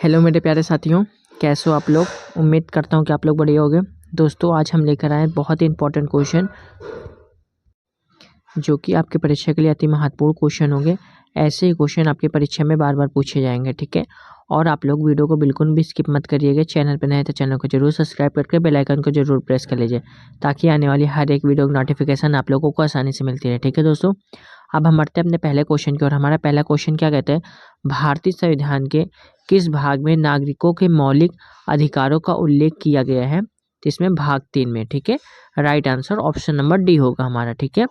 Hello मेरे प्यारे साथियों, कैसे हो आप लोग। उम्मीद करता हूँ कि आप लोग बढ़िया होंगे। दोस्तों, आज हम लेकर आए हैं बहुत ही इंपॉर्टेंट क्वेश्चन जो कि आपके परीक्षा के लिए अति महत्वपूर्ण क्वेश्चन होंगे। ऐसे ही क्वेश्चन आपकी परीक्षा में बार बार पूछे जाएंगे, ठीक है। और आप लोग वीडियो को बिल्कुल भी स्किप मत करिएगा। चैनल पर नए हैं तो चैनल को जरूर सब्सक्राइब करके बेल आइकन को जरूर प्रेस कर लीजिए, ताकि आने वाली हर एक वीडियो की नोटिफिकेशन आप लोगों को आसानी से मिलती रहे, ठीक है दोस्तों। अब हम बढ़ते हैं अपने पहले क्वेश्चन की ओर। हमारा पहला क्वेश्चन क्या कहते हैं, भारतीय संविधान के किस भाग में नागरिकों के मौलिक अधिकारों का उल्लेख किया गया है। तो इसमें भाग 3 में, ठीक है। Right answer option number D होगा हमारा, ठीक है।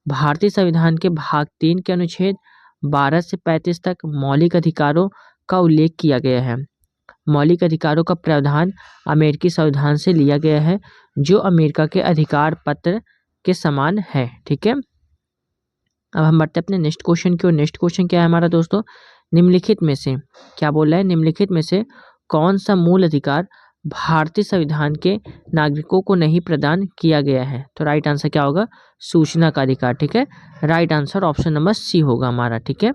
भारतीय संविधान के भाग 3 के अनुच्छेद 12 से 35 तक मौलिक अधिकारों का उल्लेख किया गया है। मौलिक अधिकारों का प्रावधान अमेरिकी संविधान से लिया गया है, जो अमेरिका के अधिकार पत्र के समान है, ठीक है। अब हम बढ़ते हैं अपने नेक्स्ट क्वेश्चन की ओर। नेक्स्ट क्वेश्चन क्या है हमारा दोस्तों, निम्नलिखित में से क्या बोल रहा है, निम्नलिखित में से कौन सा मूल अधिकार भारतीय संविधान के नागरिकों को नहीं प्रदान किया गया है। तो राइट आंसर क्या होगा, सूचना का अधिकार, ठीक है। Right answer option number C होगा हमारा, ठीक है।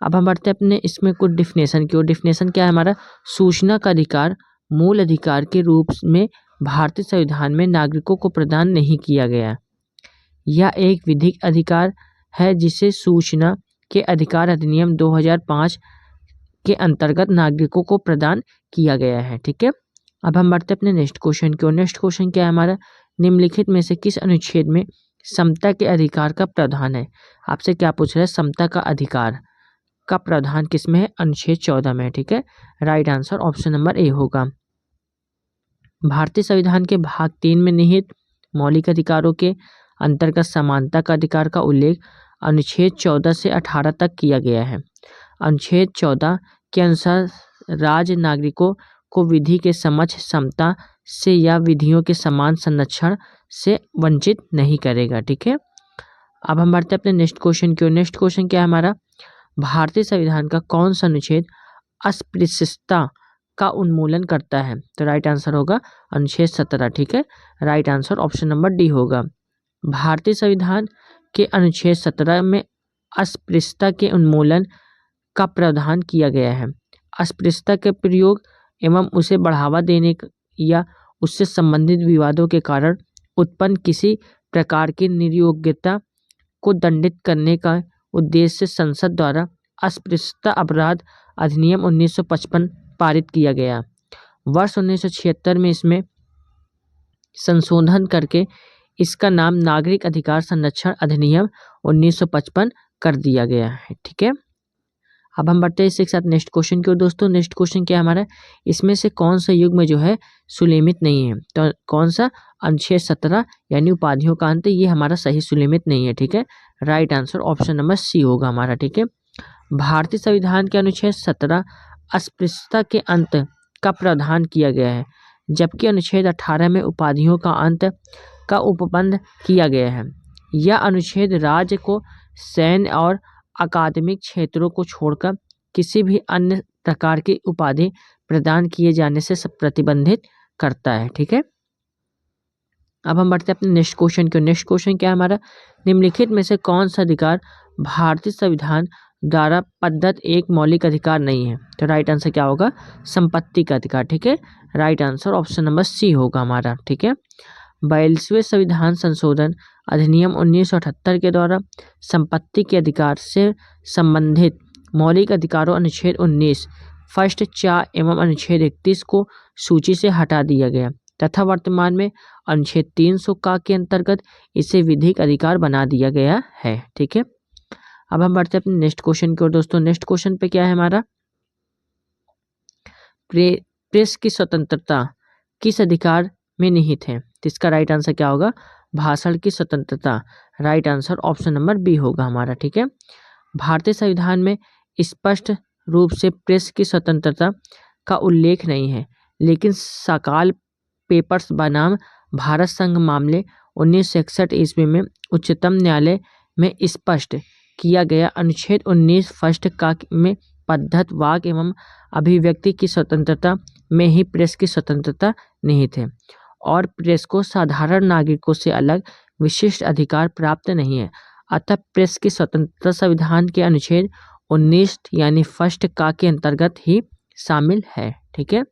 अब हम बढ़ते हैं अपने इसमें कुछ डिफिनेशन की ओर। डिफिनेशन क्या है हमारा, सूचना का अधिकार मूल अधिकार के रूप में भारतीय संविधान में नागरिकों को प्रदान नहीं किया गया। यह एक विधिक अधिकार है जिसे सूचना के अधिकार अधिनियम 2005 के अंतर्गत नागरिकों को प्रदान किया गया है, ठीक है। अब हम बढ़ते हैं अपने नेक्स्ट क्वेश्चन की ओर। नेक्स्ट क्वेश्चन क्या है हमारा, निम्नलिखित में से किस अनुच्छेद में समता के अधिकार का प्रावधान है। आपसे क्या पूछ रहा है, समता का अधिकार का प्रावधान किस में है, अनुच्छेद 14 में है, ठीक है। Right answer option number A होगा। भारतीय संविधान के भाग 3 में निहित मौलिक अधिकारों के अंतर्गत समानता का अधिकार का उल्लेख अनुच्छेद 14 से 18 तक किया गया है। अनुच्छेद 14 के अनुसार राज्य नागरिकों को विधि के समक्ष समता से या विधियों के समान संरक्षण से वंचित नहीं करेगा, ठीक है। अब हम बढ़ते हैं अपने नेक्स्ट क्वेश्चन की ओर। नेक्स्ट क्वेश्चन क्या है हमारा, भारतीय संविधान का कौन सा अनुच्छेद अस्पृश्यता का उन्मूलन करता है। तो राइट आंसर होगा अनुच्छेद 17, ठीक है। Right answer option number D होगा। भारतीय संविधान के अनुच्छेद 17 में अस्पृश्यता के उन्मूलन का प्रावधान किया गया है। अस्पृश्यता के प्रयोग एवं उसे बढ़ावा देने या उससे संबंधित विवादों के कारण उत्पन्न किसी प्रकार की निर्योग्यता को दंडित करने का उद्देश्य से संसद द्वारा अस्पृश्यता अपराध अधिनियम 1955 पारित किया गया। वर्ष 1976 में इसमें संशोधन करके इसका नाम नागरिक अधिकार संरक्षण अधिनियम 1955 कर दिया गया है, ठीक है। अब हम बढ़ते हैं इसके साथ नेक्स्ट क्वेश्चन की ओर। दोस्तों, नेक्स्ट क्वेश्चन क्या है हमारा, इसमें से कौन सा युग में जो है सुलिमित नहीं है। तो कौन सा, अनुच्छेद 17 यानी उपाधियों का अंत, ये हमारा सही सुलिमित नहीं है, ठीक है। Right answer option number C होगा हमारा, ठीक है। भारतीय संविधान के अनुच्छेद 17 अस्पृश्यता के अंत का प्रावधान किया गया है, जबकि अनुच्छेद 18 में उपाधियों का अंत का उपबंध किया गया है। यह अनुच्छेद राज्य को सैन्य और अकादमिक क्षेत्रों को छोड़कर किसी भी अन्य प्रकार की उपाधि प्रदान किए जाने से प्रतिबंधित करता है, ठीक है। अब हम बढ़ते हैं अपने नेक्स्ट क्वेश्चन की। नेक्स्ट क्वेश्चन क्या है हमारा, निम्नलिखित में से कौन सा अधिकार भारतीय संविधान द्वारा प्रदत्त एक मौलिक अधिकार नहीं है। तो राइट आंसर क्या होगा, संपत्ति का अधिकार, ठीक है। Right answer option number C होगा हमारा, ठीक है। 42वें संविधान संशोधन अधिनियम 1978 के द्वारा संपत्ति के अधिकार से संबंधित मौलिक अधिकारों अनुच्छेद 19 फर्स्ट 4 एवं अनुच्छेद 31 को सूची से हटा दिया गया तथा वर्तमान में अनुच्छेद 300 का के अंतर्गत इसे विधिक अधिकार बना दिया गया है, ठीक है। अब हम बढ़ते हैं अपने नेक्स्ट क्वेश्चन की ओर। दोस्तों, नेक्स्ट क्वेश्चन पे क्या है हमारा, प्रेस की स्वतंत्रता किस अधिकार में निहित है। तो इसका राइट आंसर क्या होगा, भाषण की स्वतंत्रता। Right answer option number B होगा हमारा, ठीक है। भारतीय संविधान में स्पष्ट रूप से प्रेस की स्वतंत्रता का उल्लेख नहीं है, लेकिन सकाल पेपर्स बनाम भारत संघ मामले 1961 ईस्वी में उच्चतम न्यायालय में स्पष्ट किया गया अनुच्छेद 19 फर्स्ट का में पद्धत वाक एवं अभिव्यक्ति की स्वतंत्रता में ही प्रेस की स्वतंत्रता निहित है और प्रेस को साधारण नागरिकों से अलग विशिष्ट अधिकार प्राप्त नहीं है। अतः प्रेस की स्वतंत्रता संविधान के अनुच्छेद 19 यानी फर्स्ट का के अंतर्गत ही शामिल है। ठीक है,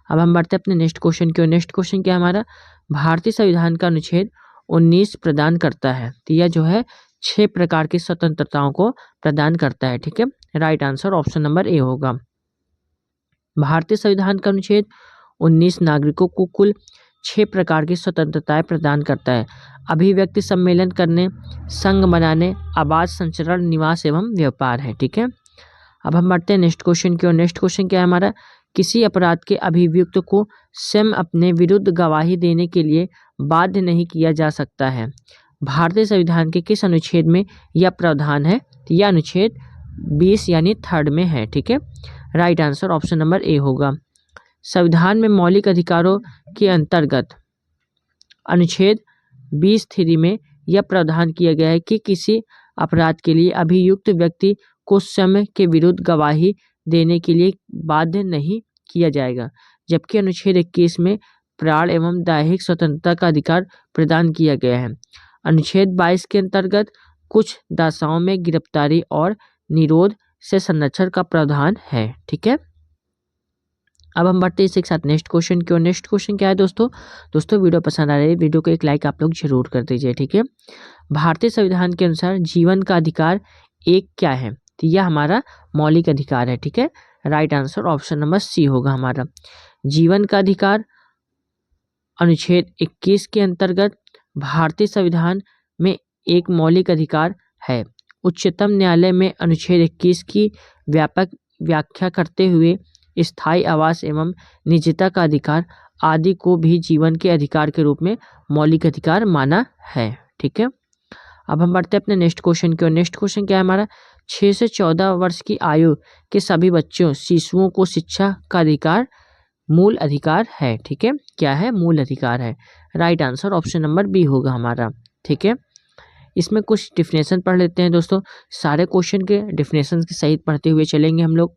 अब हम बढ़ते हैं अपने नेक्स्ट क्वेश्चन की ओर। नेक्स्ट क्वेश्चन क्या है हमारा, भारतीय संविधान का अनुच्छेद 19 प्रदान करता है। तो यह जो है 6 प्रकार की स्वतंत्रताओं को प्रदान करता है। ठीक है, right answer option number A होगा। भारतीय संविधान का अनुच्छेद 19 नागरिकों को कुल 6 प्रकार की स्वतंत्रताएं प्रदान करता है। अभिव्यक्ति, सम्मेलन करने, संघ बनाने, आवास, संचरण, निवास एवं व्यापार है। ठीक है, अब हम बढ़ते हैं नेक्स्ट क्वेश्चन की ओर। नेक्स्ट क्वेश्चन क्या है हमारा, किसी अपराध के अभियुक्त को स्वयं अपने विरुद्ध गवाही देने के लिए बाध्य नहीं किया जा सकता है। भारतीय संविधान के किस अनुच्छेद में यह प्रावधान है? तो यह अनुच्छेद 20 यानी 3 में है। ठीक है, right answer option number A होगा। संविधान में मौलिक अधिकारों के अंतर्गत अनुच्छेद 20(3) में यह प्रावधान किया गया है कि किसी अपराध के लिए अभियुक्त व्यक्ति को स्वयं के विरुद्ध गवाही देने के लिए बाध्य नहीं किया जाएगा। जबकि अनुच्छेद 21 में प्राण एवं दैहिक स्वतंत्रता का अधिकार प्रदान किया गया है। अनुच्छेद 22 के अंतर्गत कुछ दशाओं में गिरफ्तारी और निरोध से संरक्षण का प्रावधान है। ठीक है, अब हम बढ़ते हैं इसी के साथ नेक्स्ट क्वेश्चन की ओर। नेक्स्ट क्वेश्चन क्या है दोस्तों वीडियो पसंद आ रही है, वीडियो को एक लाइक आप लोग जरूर कर दीजिए। ठीक है, भारतीय संविधान के अनुसार जीवन का अधिकार एक क्या है? तो यह हमारा मौलिक अधिकार है। ठीक है, right answer option number C होगा हमारा। जीवन का अधिकार अनुच्छेद 21 के अंतर्गत भारतीय संविधान में एक मौलिक अधिकार है। उच्चतम न्यायालय में अनुच्छेद 21 की व्यापक व्याख्या करते हुए स्थायी आवास एवं निजता का अधिकार आदि को भी जीवन के अधिकार के रूप में मौलिक अधिकार माना है। ठीक है, अब हम बढ़ते हैं अपने नेक्स्ट क्वेश्चन की ओर। नेक्स्ट क्वेश्चन क्या है हमारा, 6 से 14 वर्ष की आयु के सभी बच्चों शिशुओं को शिक्षा का अधिकार मूल अधिकार है। ठीक है, क्या है? मूल अधिकार है। Right answer option number B होगा हमारा। ठीक है, इसमें कुछ डिफिनेशन पढ़ लेते हैं दोस्तों। सारे क्वेश्चन के डिफिनेशन के सहित पढ़ते हुए चलेंगे हम लोग।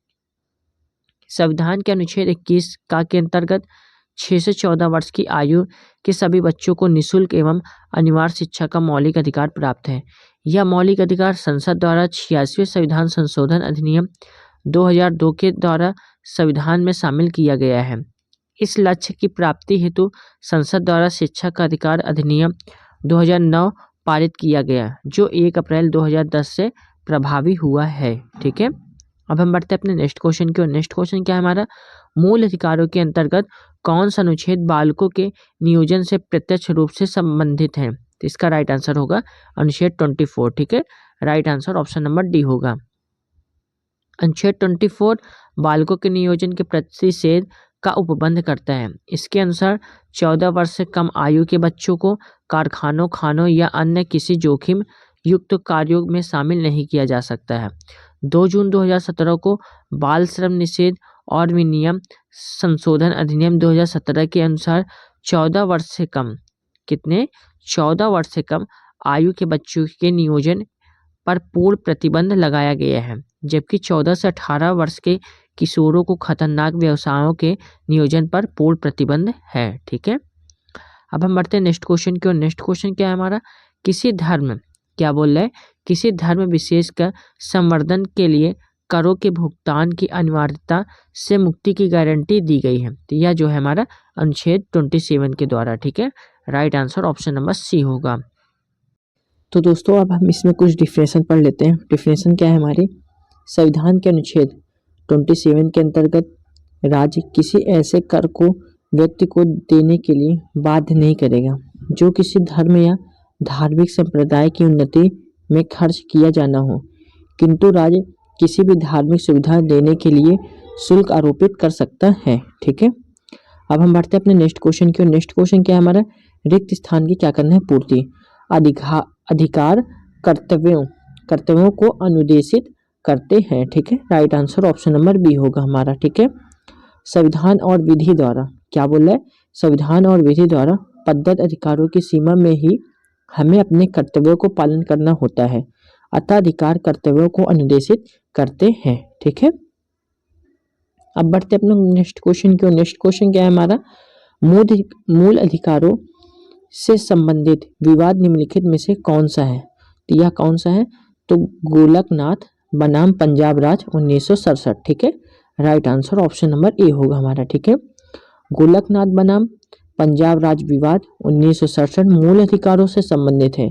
संविधान के अनुच्छेद 21 का के अंतर्गत 6 से 14 वर्ष की आयु के सभी बच्चों को निःशुल्क एवं अनिवार्य शिक्षा का मौलिक अधिकार प्राप्त है। यह मौलिक अधिकार संसद द्वारा 86वें संविधान संशोधन अधिनियम 2002 के द्वारा संविधान में शामिल किया गया है। इस लक्ष्य की प्राप्ति हेतु संसद द्वारा शिक्षा का अधिकार अधिनियम 2009 पारित किया गया, जो 1 अप्रैल 2010 से प्रभावी हुआ है। ठीक है, अब हम बढ़ते हैं अपने नेक्स्ट क्वेश्चन की ओर। नेक्स्ट क्वेश्चन क्या है हमारा, मूल अधिकारों के अंतर्गत कौन सा अनुच्छेद बालकों के नियोजन से प्रत्यक्ष रूप से संबंधित है? तो इसका राइट आंसर होगा अनुच्छेद 24। ठीक है, right answer option number D होगा। अनुच्छेद 24 बालकों के नियोजन के प्रतिषेध का उपबंध करता है। इसके अनुसार 14 वर्ष से कम आयु के बच्चों को कारखानों, खानों या अन्य किसी जोखिम युक्त कार्यों में शामिल नहीं किया जा सकता है। 2 जून 2017 को बाल श्रम निषेध और विनियम संशोधन अधिनियम 2017 के अनुसार 14 वर्ष से कम 14 वर्ष से कम आयु के बच्चों के नियोजन पर पूर्ण प्रतिबंध लगाया गया है, जबकि 14 से 18 वर्ष के किशोरों को खतरनाक व्यवसायों के नियोजन पर पूर्ण प्रतिबंध है। ठीक है, अब हम बढ़ते हैं नेक्स्ट क्वेश्चन की ओर। नेक्स्ट क्वेश्चन क्या है हमारा, किसी धर्म क्या बोल रहा है, किसी धर्म विशेष का संवर्धन के लिए करों के भुगतान की अनिवार्यता से मुक्ति की गारंटी दी गई है। तो यह जो है हमारा अनुच्छेद 27 के द्वारा। ठीक है, right answer option number C होगा। तो दोस्तों अब हम इसमें कुछ डिफिनेशन पढ़ लेते हैं। डिफिनेशन क्या है हमारी, संविधान के अनुच्छेद 27 के अंतर्गत राज्य किसी ऐसे कर को व्यक्ति को देने के लिए बाध्य नहीं करेगा जो किसी धर्म या धार्मिक संप्रदाय की उन्नति में खर्च किया जाना हो, किंतु राज्य किसी भी धार्मिक सुविधा देने के लिए शुल्क आरोपित कर सकता है। ठीक है, अब हम बढ़ते हैं अपने नेक्स्ट क्वेश्चन की ओर। नेक्स्ट क्वेश्चन क्या है हमारा, रिक्त स्थान की क्या करना है, पूर्ति। अधिकार कर्तव्यों को अनुदेशित करते हैं। ठीक है, right answer option number B होगा हमारा। ठीक है, संविधान और विधि द्वारा क्या बोल रहा है, संविधान और विधि द्वारा प्रदत्त अधिकारों की सीमा में ही हमें अपने कर्तव्यों को पालन करना होता है, अतः अधिकार कर्तव्यों को अनुदेशित करते हैं। ठीक है, अब बढ़ते अपने नेक्स्ट क्वेश्चन की ओर। नेक्स्ट क्वेश्चन क्या है हमारा, मूल अधिकारों से संबंधित विवाद निम्नलिखित में से कौन सा है? तो यह कौन सा है, तो गोलकनाथ बनाम पंजाब राज 1967। ठीक है, right answer option number A होगा हमारा, ठीक है। गोलकनाथ बनाम पंजाब राज्य विवाद 1967 मूल अधिकारों से संबंधित है।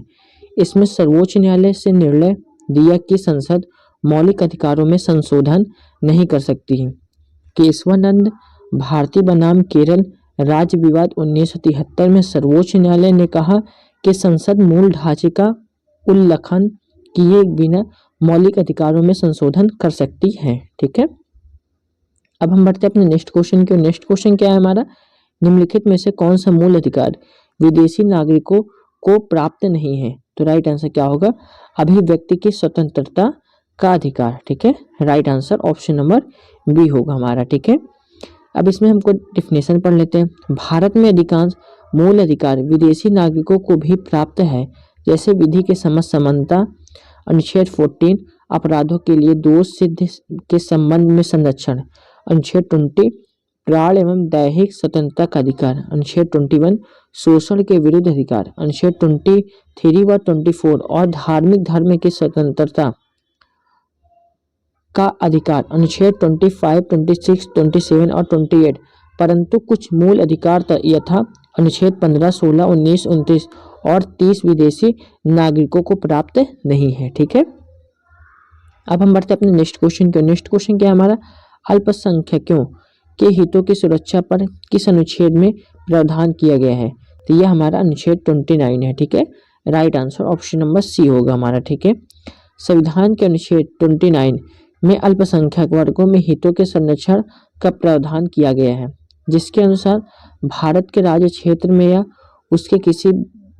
इसमें सर्वोच्च न्यायालय से निर्णय दिया कि संसद मौलिक अधिकारों में संशोधन नहीं कर सकती है। केशवानंद भारती बनाम केरल राज्य विवाद 1973 में सर्वोच्च न्यायालय ने कहा कि संसद मूल ढांचे का उल्लंघन किए बिना मौलिक अधिकारों में संशोधन कर सकती है, ठीक है। अब हम बढ़ते हैं अपने नेक्स्ट क्वेश्चन की। नेक्स्ट क्वेश्चन क्या है हमारा, निम्नलिखित में से कौन सा मूल अधिकार विदेशी नागरिकों को प्राप्त नहीं है? तो राइट आंसर क्या होगा, अभिव्यक्ति की स्वतंत्रता का अधिकार, ठीक है। Right answer option number B होगा हमारा, ठीक है। अब इसमें हमको डिफिनेशन पढ़ लेते हैं। भारत में अधिकांश मूल अधिकार विदेशी नागरिकों को भी प्राप्त है, जैसे विधि के समझ समानता, अनुच्छेद 14 अपराधों के लिए दोष सिद्ध के संबंध में संरक्षण, अनुच्छेद 20 प्राण एवं दैहिक स्वतंत्रता का अधिकार, अनुच्छेद 21 शोषण के विरुद्ध अधिकार, अनुच्छेद 23 व 24 और धार्मिक धर्म की स्वतंत्रता का अधिकार, अनुच्छेद 25, 26, 27 और 28। परंतु कुछ मूल अधिकार यथा अनुच्छेद 15, 16, 19, 29 और 30 विदेशी नागरिकों को प्राप्त नहीं है, ठीक है। अब हम बढ़ते अपने नेक्स्ट क्वेश्चन के। नेक्स्ट क्वेश्चन क्या है हमारा, अल्पसंख्यकों के हितों की सुरक्षा पर किस अनुच्छेद में प्रावधान किया गया है? तो यह हमारा अनुच्छेद 29 है, ठीक है। Right answer option number C होगा हमारा, ठीक है। संविधान के अनुच्छेद 29 में अल्पसंख्यक वर्गों में हितों के संरक्षण का प्रावधान किया गया है, जिसके अनुसार भारत के राज्य क्षेत्र में या उसके किसी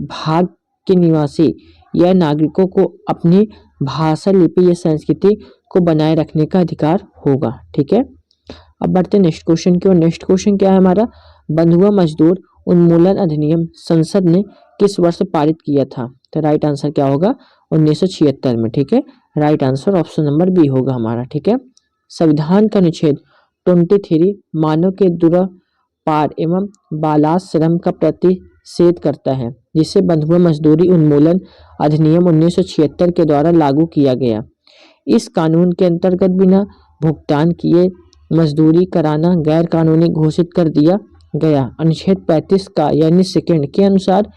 भाग के निवासी या नागरिकों को अपनी भाषा, लिपि या संस्कृति को बनाए रखने का अधिकार होगा, ठीक है। अब बढ़ते नेक्स्ट क्वेश्चन की ओर। नेक्स्ट क्वेश्चन क्या है हमारा, बंधुआ मजदूर उन्मूलन अधिनियम संसद ने किस वर्ष पारित किया था? तो राइट आंसर क्या होगा, 1976 में, ठीक है। Right answer option number B होगा हमारा, ठीक है। संविधान का अनुच्छेद 23 मानव के दुरापार एवं बालास श्रम का प्रतिषेध करता है, जिसे बंधुआ मजदूरी उन्मूलन अधिनियम 1976 के द्वारा लागू किया गया। इस कानून के अंतर्गत बिना भुगतान किए मजदूरी कराना गैर कानूनी घोषित कर दिया गया। अनुच्छेद 35 का यानी सेकंड के अनुसार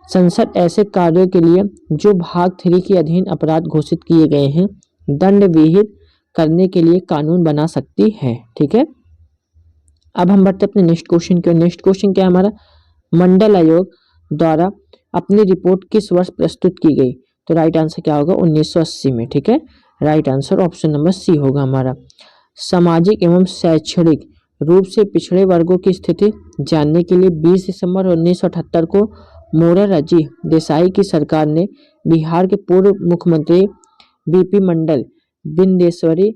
संसद ऐसे कार्यों के लिए जो भाग 3 के अधीन अपराध घोषित किए गए हैं दंड विहित करने के लिए कानून बना सकती है, ठीक है। अब हम बढ़ते अपने नेक्स्ट क्वेश्चन की ओर। नेक्स्ट क्वेश्चन क्या है हमारा, मंडल आयोग द्वारा अपनी रिपोर्ट किस वर्ष प्रस्तुत की गई? तो राइट आंसर क्या होगा, 1980 में, ठीक है। Right answer option number C होगा हमारा। सामाजिक एवं शैक्षणिक रूप से पिछड़े वर्गों की स्थिति जानने के लिए 20 दिसंबर 1978 को मोरारजी देसाई की सरकार ने बिहार के पूर्व मुख्यमंत्री बीपी मंडल, बिंदेश्वरी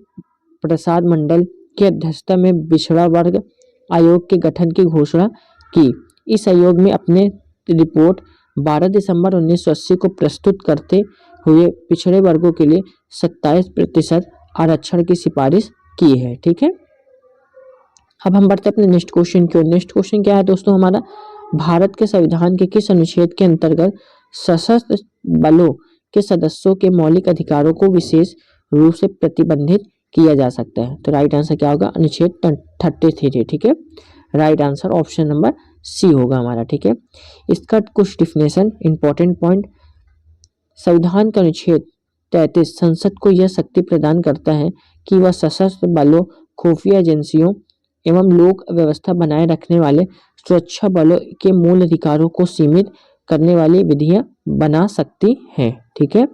प्रसाद मंडल की अध्यक्षता में पिछड़ा वर्ग आयोग के गठन की घोषणा की। इस आयोग में अपने रिपोर्ट 12 दिसंबर 1980 को प्रस्तुत करते हुए पिछड़े वर्गों के लिए 27% आरक्षण की सिफारिश की है, ठीक है। अब हम बढ़ते अपने नेक्स्ट क्वेश्चन की ओर। नेक्स्ट क्वेश्चन क्या है दोस्तों हमारा, भारत के संविधान के किस अनुच्छेद के अंतर्गत सशस्त्र बलों के सदस्यों के मौलिक अधिकारों को विशेष रूप से प्रतिबंधित किया जा सकता है? तो राइट आंसर क्या होगा, अनुच्छेद 33, ठीक है। Right answer option number C होगा हमारा, ठीक है। इसका कुछ डिफिनेशन इंपॉर्टेंट पॉइंट, संविधान का अनुच्छेद 33 संसद को यह शक्ति प्रदान करता है कि वह सशस्त्र बलों, खुफिया एजेंसियों एवं लोक व्यवस्था बनाए रखने वाले सुरक्षा बलों के मूल अधिकारों को सीमित करने वाली विधियां बना सकती है, ठीक है।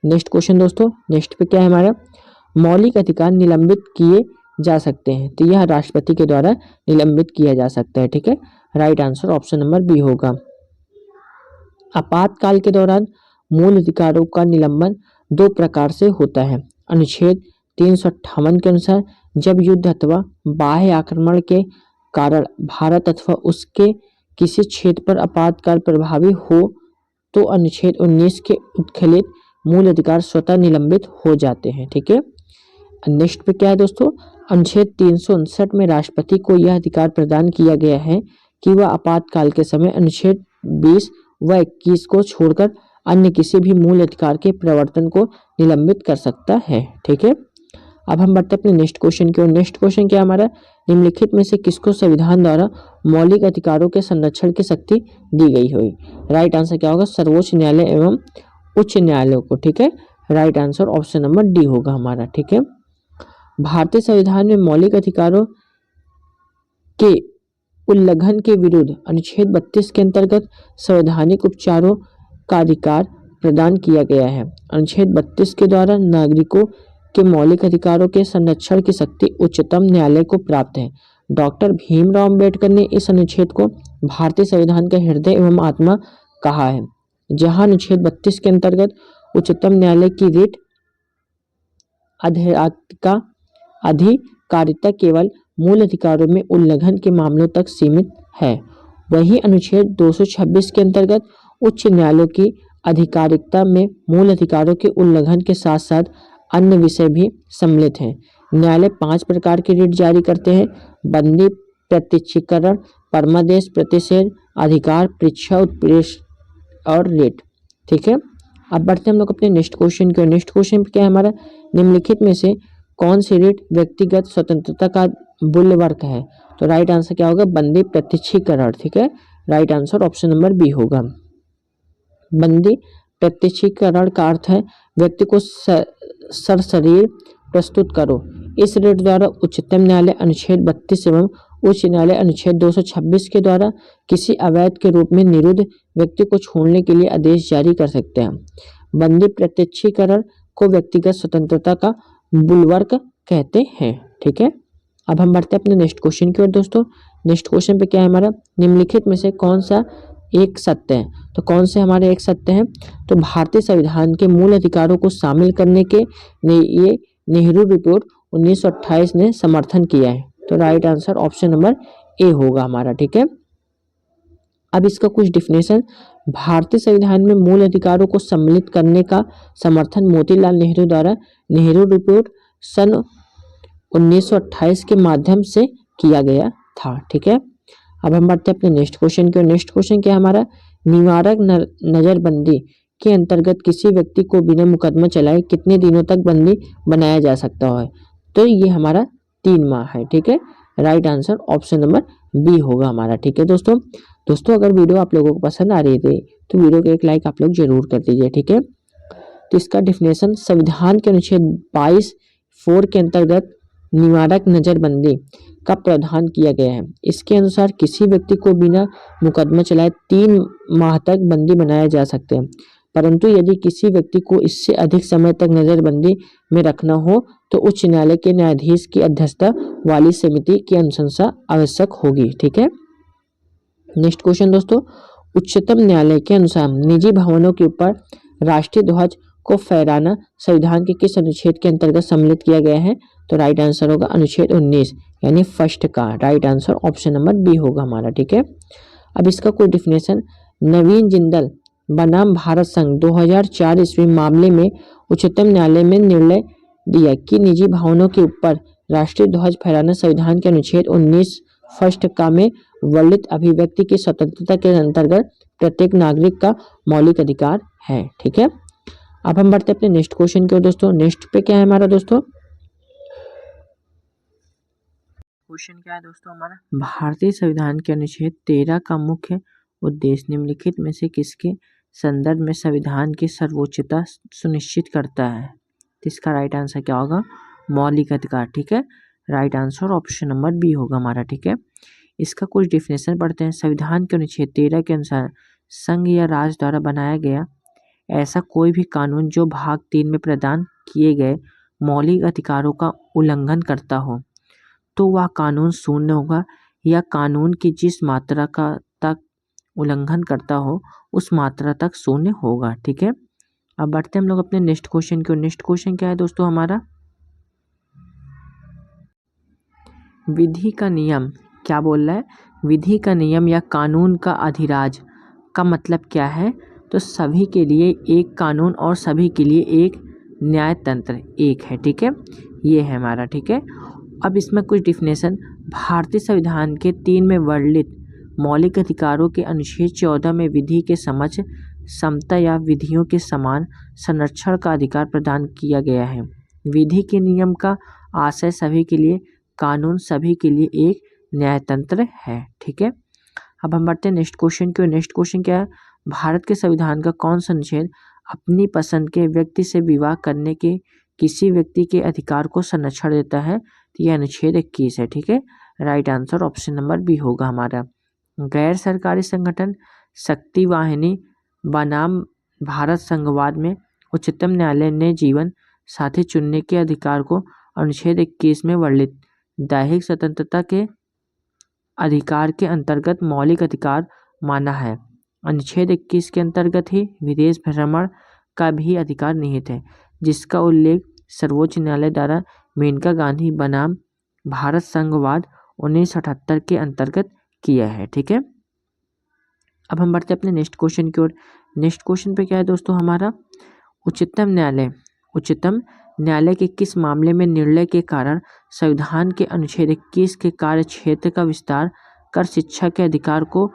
नेक्स्ट क्वेश्चन दोस्तों, नेक्स्ट पे क्या है हमारा, मौलिक अधिकार निलंबित किए जा सकते हैं? तो यह राष्ट्रपति के द्वारा निलंबित किया जा सकता है, ठीक है। Right answer option number B होगा। आपातकाल के दौरान मूल अधिकारों का निलंबन 2 प्रकार से होता है। अनुच्छेद 358 के अनुसार जब युद्ध अथवा बाह्य आक्रमण के कारण भारत अथवा उसके किसी क्षेत्र पर आपातकाल प्रभावी हो तो अनुच्छेद 19 के उत्खलित मूल अधिकार स्वतः निलंबित हो जाते हैं, ठीक है। नेक्स्ट पे क्या है दोस्तों, अनुच्छेद 359 में राष्ट्रपति को यह अधिकार प्रदान किया गया है कि वह आपातकाल के समय अनुच्छेद 20 व 21 को छोड़कर अन्य किसी भी मूल अधिकार के प्रवर्तन को निलंबित कर सकता है, ठीक है। अब हम बढ़ते हैं अपने नेक्स्ट क्वेश्चन की ओर। नेक्स्ट क्वेश्चन क्या है हमारा, निम्नलिखित में से किसको संविधान द्वारा मौलिक अधिकारों के संरक्षण की शक्ति दी गई हुई। राइट आंसर क्या होगा, सर्वोच्च न्यायालय एवं उच्च न्यायालयों को। ठीक है, right answer option number D होगा हमारा। ठीक है, भारतीय संविधान में मौलिक अधिकारों के उल्लंघन के विरुद्ध अनुच्छेद 32 के अंतर्गत संवैधानिक उपचारों का अधिकार प्रदान किया गया है। अनुच्छेद 32 के द्वारा नागरिकों के मौलिक अधिकारों के संरक्षण की शक्ति उच्चतम न्यायालय को प्राप्त है। डॉक्टर भीमराव अंबेडकर ने इस अनुच्छेद को भारतीय संविधान का हृदय एवं आत्मा कहा है, जहां अनुच्छेद 32 के अंतर्गत उच्चतम न्यायालय की रिट अधिकारिता केवल मूल अधिकारों में उल्लंघन के मामलों तक सीमित है। वहीं अनुच्छेद 226 के अंतर्गत उच्च न्यायालयों की अधिकारिता में मूल अधिकारों के उल्लंघन के साथ साथ अन्य विषय भी सम्मिलित हैं। न्यायालय 5 प्रकार की रिट जारी करते हैं: बंदी, प्रत्यक्षीकरण, परमादेश, प्रतिषेध, अधिकार, परीक्षा, उत्प्रेषण और रिट। ठीक है, अब बढ़ते हैं हम लोग अपने नेक्स्ट क्वेश्चन की ओर। नेक्स्ट क्वेश्चन क्या है हमारा, निम्नलिखित में से कौन सी रिट व्यक्तिगत स्वतंत्रता का बुलवर्क है। तो राइट आंसर क्या होगा, बंदी प्रत्यक्षीकरण। ठीक है, right answer option number B होगा। बंदी प्रत्यक्षीकरण का अर्थ है व्यक्ति को सरशरीर प्रस्तुत करो। इस रिट द्वारा उच्चतम न्यायालय अनुच्छेद 32 एवं उच्च न्यायालय अनुच्छेद 226 के द्वारा किसी अवैध के रूप में निरुद्ध व्यक्ति को छोड़ने के लिए आदेश जारी कर सकते हैं। बंदी प्रत्यक्षीकरण को व्यक्तिगत स्वतंत्रता का बुलवर्क कहते हैं। ठीक है, अब हम बढ़ते हैं अपने नेक्स्ट क्वेश्चन की ओर दोस्तों। नेक्स्ट क्वेश्चन पे क्या है हमारा, निम्नलिखित में से कौन सा एक सत्य है। तो कौन से हमारे एक सत्य हैं, तो भारतीय संविधान के मूल अधिकारों को शामिल करने के ये नेहरू रिपोर्ट 1928 ने समर्थन किया है। तो right answer option number A होगा हमारा। ठीक है, अब इसका कुछ डिफिनेशन, भारतीय संविधान में मूल अधिकारों को सम्मिलित करने का समर्थन मोतीलाल नेहरू द्वारा नेहरू रिपोर्ट सन 1928 के माध्यम से किया गया था। ठीक है, अब हम बढ़ते हैं अपने नेक्स्ट क्वेश्चन की ओर। नेक्स्ट क्वेश्चन क्या है हमारा, निवारक नजरबंदी के अंतर्गत किसी व्यक्ति को बिना मुकदमा चलाए कितने दिनों तक बंदी बनाया जा सकता है। तो ये हमारा 3 माह है। ठीक है, right answer option number B होगा हमारा। ठीक है दोस्तों अगर वीडियो आप लोगों को पसंद आ रही थी तो वीडियो को एक लाइक आप लोग जरूर कर दीजिए। ठीक है, तो इसका डिफिनेशन, संविधान के अनुच्छेद 22(4) के अंतर्गत निवारक नजरबंदी का प्रावधान किया गया है। इसके अनुसार किसी व्यक्ति को बिना मुकदमा चलाए 3 माह तक बंदी बनाया जा सकते हैं, परंतु यदि किसी व्यक्ति को इससे अधिक समय तक नजरबंदी में रखना हो तो उच्च न्यायालय के न्यायाधीश की अध्यक्षता वाली समिति की अनुशंसा आवश्यक होगी। ठीक है, नेक्स्ट क्वेश्चन दोस्तों, उच्चतम न्यायालय के अनुसार निजी भवनों के ऊपर राष्ट्रीय ध्वज को फहराना संविधान के किस अनुच्छेद के अंतर्गत सम्मिलित किया गया है। तो राइट आंसर होगा अनुच्छेद 19 यानी फर्स्ट का। Right answer option number B होगा हमारा। ठीक है, अब इसका कोई डिफिनेशन, नवीन जिंदल बनाम भारत संघ 2004 ईस्वी मामले में उच्चतम न्यायालय में निर्णय दिया कि निजी भवनों के ऊपर राष्ट्रीय ध्वज फहराना संविधान के अनुच्छेद 19 फर्स्ट का में वर्णित अभिव्यक्ति की स्वतंत्रता के अंतर्गत प्रत्येक नागरिक का मौलिक अधिकार है। ठीक है, अब हम बढ़ते हैं अपने नेक्स्ट क्वेश्चन की ओर दोस्तों। नेक्स्ट पे क्या है हमारा दोस्तों, क्वेश्चन क्या है दोस्तों हमारा, भारतीय संविधान के अनुच्छेद 13 का मुख्य उद्देश्य निम्नलिखित में से किसके संदर्भ में संविधान की सर्वोच्चता सुनिश्चित करता है। तो इसका राइट आंसर क्या होगा, मौलिक अधिकार। ठीक है, right answer option number B होगा हमारा। ठीक है, इसका कुछ डिफिनेशन पढ़ते हैं। संविधान के अनुच्छेद 13 के अनुसार संघ या राज्य द्वारा बनाया गया ऐसा कोई भी कानून जो भाग 3 में प्रदान किए गए मौलिक अधिकारों का उल्लंघन करता हो तो वह कानून शून्य होगा, या कानून की जिस मात्रा का तक उल्लंघन करता हो उस मात्रा तक शून्य होगा। ठीक है, अब बढ़ते हैं हम लोग अपने नेक्स्ट क्वेश्चन की ओर। नेक्स्ट क्वेश्चन क्या है दोस्तों हमारा, विधि का नियम क्या बोल रहा है, विधि का नियम या कानून का अधिराज का मतलब क्या है। तो सभी के लिए एक कानून और सभी के लिए एक न्यायतंत्र एक है। ठीक है, ये है हमारा। ठीक है, अब इसमें कुछ डिफिनेशन, भारतीय संविधान के 3 में वर्णित मौलिक अधिकारों के अनुच्छेद 14 में विधि के समक्ष समता या विधियों के समान संरक्षण का अधिकार प्रदान किया गया है। विधि के नियम का आशय सभी के लिए, कानून सभी के लिए एक न्यायतंत्र है। ठीक है, अब हम बढ़ते हैं नेक्स्ट क्वेश्चन की ओर। नेक्स्ट क्वेश्चन क्या है, भारत के संविधान का कौन सा अनुच्छेद अपनी पसंद के व्यक्ति से विवाह करने के किसी व्यक्ति के अधिकार को संरक्षण देता है? तो यह अनुच्छेद 21 है। ठीक है, right answer option number B होगा हमारा। गैर सरकारी संगठन शक्ति वाहिनी बनाम भारत संघवाद में उच्चतम न्यायालय ने जीवन साथी चुनने के अधिकार को अनुच्छेद 21 में वर्णित दैहिक स्वतंत्रता के अधिकार के अंतर्गत मौलिक अधिकार माना है। अनुच्छेद 21 के अंतर्गत ही विदेश भ्रमण का भी अधिकार निहित है, जिसका उल्लेख सर्वोच्च न्यायालय द्वारा मेनका गांधी बनाम भारत संघवाद 1978 के अंतर्गत किया है। ठीक है, अब हम बढ़ते अपने नेक्स्ट क्वेश्चन की ओर। नेक्स्ट क्वेश्चन पे क्या है दोस्तों हमारा, उच्चतम न्यायालय के किस मामले में निर्णय के कारण संविधान के अनुच्छेद 21 के कार्य क्षेत्र का विस्तार कर शिक्षा के अधिकार को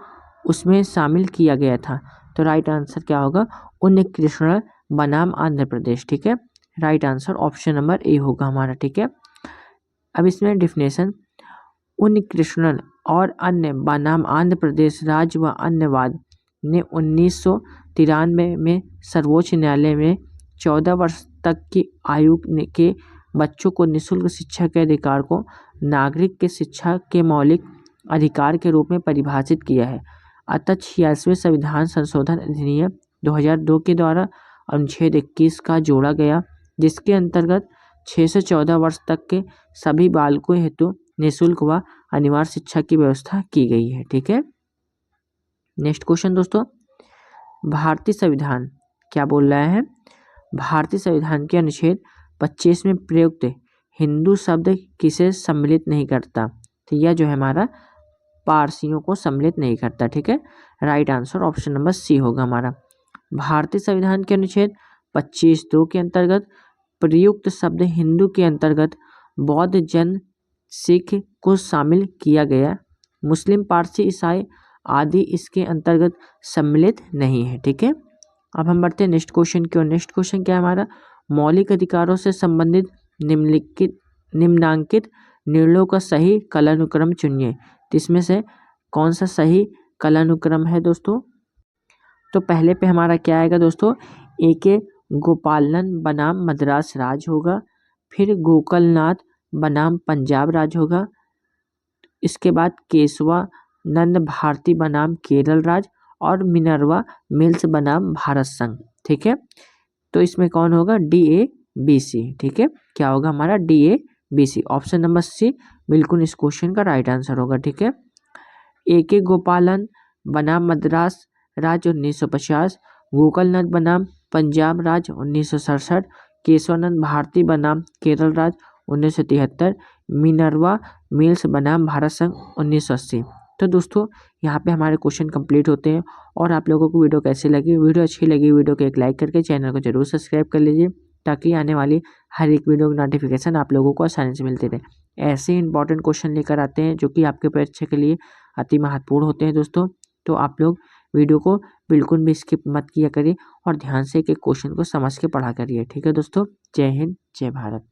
उसमें शामिल किया गया था? तो राइट आंसर क्या होगा, उन्नीकृष्ण बनाम आंध्र प्रदेश। ठीक है, right answer option number A होगा हमारा। ठीक है, अब इसमें डिफिनेशन, उन्नीकृष्णन और अन्य बनाम आंध्र प्रदेश राज्य व अन्यवाद ने 1993 में सर्वोच्च न्यायालय में 14 वर्ष तक की आयु के बच्चों को निःशुल्क शिक्षा के अधिकार को नागरिक के शिक्षा के मौलिक अधिकार के रूप में परिभाषित किया है। अतः 86वें संविधान संशोधन अधिनियम 2002 के द्वारा अनुच्छेद 21 का जोड़ा गया, जिसके अंतर्गत 6 से 14 वर्ष तक के सभी बालकों हेतु निःशुल्क व अनिवार्य शिक्षा की व्यवस्था की गई है। ठीक है, नेक्स्ट क्वेश्चन दोस्तों, भारतीय संविधान क्या बोल रहा है, भारतीय संविधान के अनुच्छेद 25 में प्रयुक्त हिंदू शब्द किसे सम्मिलित नहीं करता? तो यह जो है हमारा पारसियों को सम्मिलित नहीं करता। ठीक है, right answer option number C होगा हमारा। भारतीय संविधान के अनुच्छेद 25(2) के अंतर्गत प्रयुक्त शब्द हिंदू के अंतर्गत बौद्ध, जैन, सिख को शामिल किया गया, मुस्लिम, पारसी, ईसाई आदि इसके अंतर्गत सम्मिलित नहीं है। ठीक है, अब हम बढ़ते हैं नेक्स्ट क्वेश्चन की ओर। नेक्स्ट क्वेश्चन क्या है हमारा, मौलिक अधिकारों से संबंधित निम्नांकित निर्णयों का सही कालानुक्रम चुनिए। तो इसमें से कौन सा सही कालानुक्रम है दोस्तों? तो पहले पे हमारा क्या आएगा दोस्तों, A.K. गोपालन बनाम मद्रास राज होगा, फिर गोकलनाथ बनाम पंजाब राज होगा, इसके बाद केशवानंद भारती बनाम केरल राज और मिनर्वा मिल्स बनाम भारत संघ। ठीक है, तो इसमें कौन होगा, DABC। ठीक है, क्या होगा हमारा, DABC ऑप्शन नंबर सी बिल्कुल इस क्वेश्चन का राइट आंसर होगा। ठीक है, A.K. गोपालन बनाम मद्रास राज 1950, गोकलनाथ बनाम पंजाब राज 1967, केशवानंद भारती बनाम केरल राज 1973, मिनर्वा मिल्स बनाम भारत संघ 1980। तो दोस्तों यहाँ पे हमारे क्वेश्चन कंप्लीट होते हैं। और आप लोगों को वीडियो कैसी लगी, वीडियो अच्छी लगी वीडियो को एक लाइक करके चैनल को जरूर सब्सक्राइब कर लीजिए, ताकि आने वाली हर एक वीडियो की नोटिफिकेशन आप लोगों को आसानी से मिलती रहे। ऐसे ही इंपॉर्टेंट क्वेश्चन लेकर आते हैं जो कि आपके परीक्षा के लिए अति महत्वपूर्ण होते हैं दोस्तों। तो आप लोग वीडियो को बिल्कुल भी स्किप मत किया करिए और ध्यान से एक क्वेश्चन को समझ के पढ़ा करिए। ठीक है दोस्तों, जय हिंद, जय भारत।